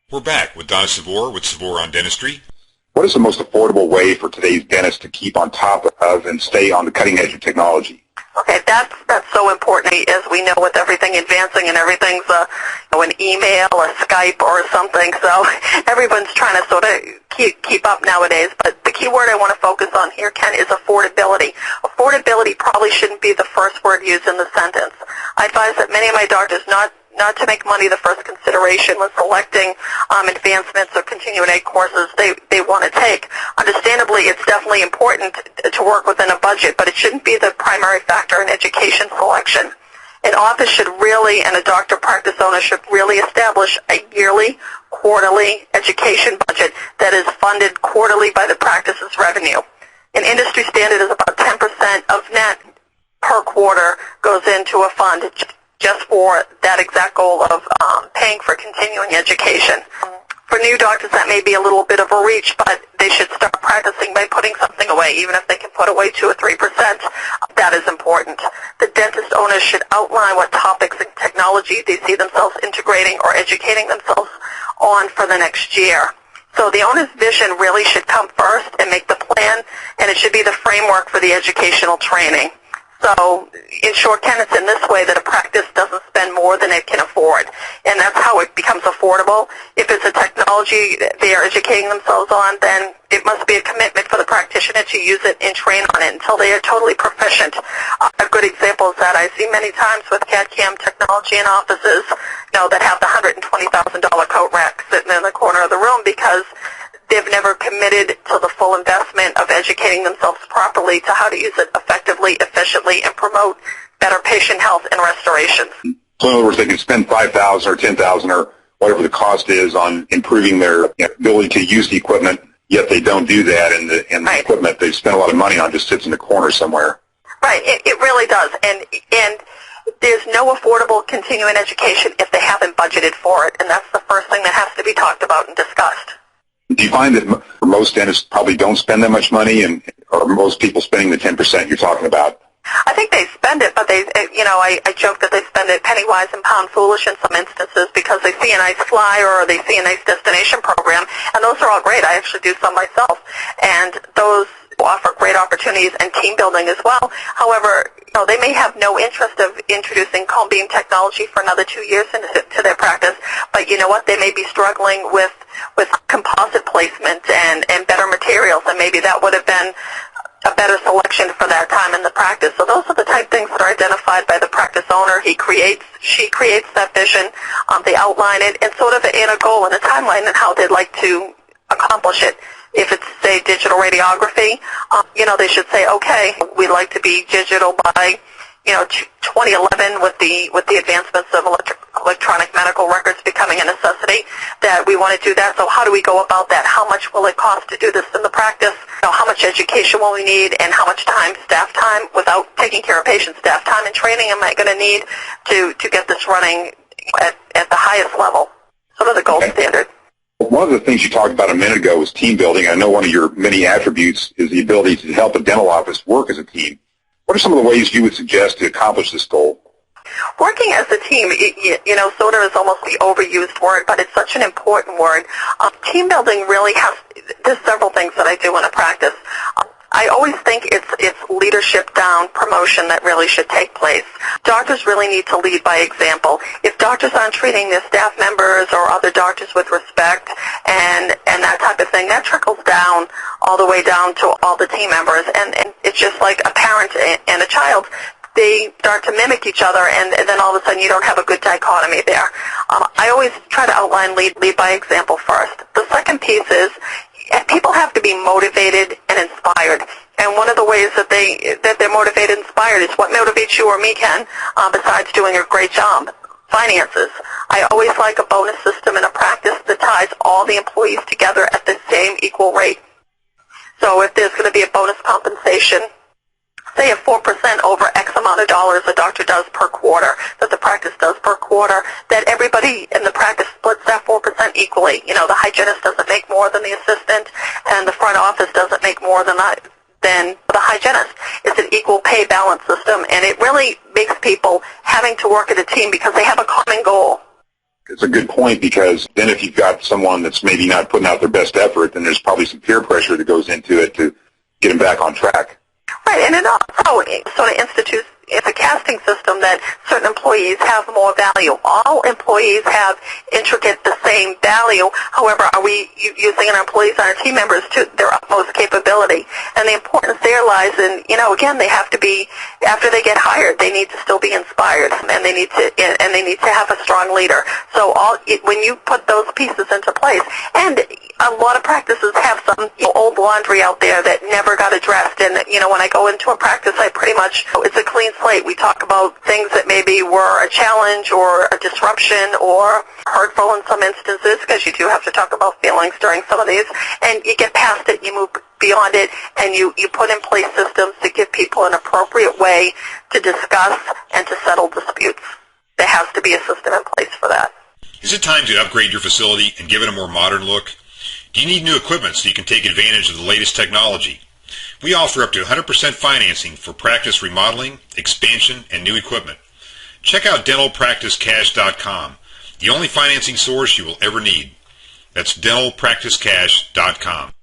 We're back with Donna Sceviour with Sceviour on Dentistry. What is the most affordable way for today's dentists to keep on top of and stay on the cutting edge of technology? Okay, that's so important, as we know, with everything advancing and everything's an email, a Skype, or something. So everyone's trying to sort of keep up nowadays. But the key word I want to focus on here, Ken, is affordability. Affordability probably shouldn't be the first word used in the sentence. I advise that many of my doctors not to make money the first consideration when selecting advancements or continuing ed courses they want to take. Understandably, it's definitely important to work within a budget, but it shouldn't be the primary factor in education selection. An office should really, and a doctor practice owner should really establish a yearly, quarterly education budget that is funded quarterly by the practice's revenue. An industry standard is about 10% of net per quarter goes into a fund just for that exact goal of paying for continuing education. For new doctors, that may be a little bit of a reach, but they should start practicing by putting something away. Even if they can put away 2 or 3%, that is important. The dentist owners should outline what topics and technology they see themselves integrating or educating themselves on for the next year. So the owner's vision really should come first and make the plan, and it should be the framework for the educational training. So, in short, Ken, it's in this way that a practice doesn't spend more than it can afford, and that's how it becomes affordable. If it's a technology they are educating themselves on, then it must be a commitment for the practitioner to use it and train on it until they are totally proficient. A good example is that I see many times with CAD/CAM technology in offices, that have the $120,000 coat rack sitting in the corner of the room because they've never committed to the full investment of educating themselves properly to how to use it effectively, efficiently, and promote better patient health and restoration. So in other words, they can spend $5,000 or $10,000 or whatever the cost is on improving their ability to use the equipment, yet they don't do that, and the Right. equipment they spend a lot of money on just sits in the corner somewhere. Right, it really does. And there's no affordable continuing education if they haven't budgeted for it, and that's the first thing that has to be talked about and discussed. Do you find that most dentists probably don't spend that much money, or most people spending the 10% you're talking about? I think they spend it, but I joke that they spend it penny wise and pound foolish in some instances because they see a nice flyer or they see a nice destination program, and those are all great. I actually do some myself, and those offer great opportunities and team building as well. However, they may have no interest of introducing cone beam technology for another 2 years into their practice, but you know what? They may be struggling with composite placement and better materials, and maybe that would have been a better selection for that time in the practice. So those are the type of things that are identified by the practice owner. She creates that vision, they outline it, and sort of in a goal and a timeline and how they'd like to accomplish it. If it's, say, digital radiography, they should say, okay, we'd like to be digital by, 2011 with the advancements of electronic medical records becoming a necessity, that we want to do that. So how do we go about that? How much will it cost to do this in the practice? How much education will we need, and how much time, staff time, without taking care of patients, staff time and training am I going to need to get this running at the highest level? Sort of the gold standard. One of the things you talked about a minute ago was team building. I know one of your many attributes is the ability to help a dental office work as a team. What are some of the ways you would suggest to accomplish this goal? Working as a team, sort of is almost the overused word, but it's such an important word. Team building really there's several things that I do in a practice. I always think it's leadership down promotion that really should take place. Doctors really need to lead by example. If doctors aren't treating their staff members or other doctors with respect and that type of thing, that trickles down all the way down to all the team members. And it's just like a parent and a child. They start to mimic each other, and then all of a sudden you don't have a good dichotomy there. I always try to outline lead by example first. The second piece is people have to be motivated and inspired. And one of the ways that they're motivated and inspired is what motivates you or me, Ken, besides doing a great job. Finances. I always like a bonus system in a practice that ties all the employees together at the same equal rate. So if there's going to be a bonus compensation, say a 4% over X amount of dollars a doctor does per quarter, that the practice does per quarter, that everybody in the practice splits that 4% equally. The hygienist doesn't make more than the assistant, and the front office doesn't make more than the hygienist. It's an equal pay balance system, and it really makes people having to work as a team because they have a common goal. It's a good point, because then if you've got someone that's maybe not putting out their best effort, then there's probably some peer pressure that goes into it to get them back on track. Right, and it also sort of institutes a casting system that certain employees have more value. All employees have intricate the same value. However, are we using our employees and our team members to their utmost capability? And the importance there lies in, again, they have to be, after they get hired, they need to still be inspired, and they need to have a strong leader. So when you put those pieces into place, and a lot of practices have some old laundry out there that never got addressed, and when I go into a practice, I pretty much, it's a clean slate. We talk about things that maybe were a challenge or a disruption or hurtful in some instances, because you do have to talk about feelings during some of these, and you get past it, you move beyond it, and you put in place systems to give people an appropriate way to discuss and to settle disputes. There has to be a system in place for that. Is it time to upgrade your facility and give it a more modern look? Do you need new equipment so you can take advantage of the latest technology? We offer up to 100% financing for practice remodeling, expansion, and new equipment. Check out dentalpracticecash.com, the only financing source you will ever need. That's dentalpracticecash.com.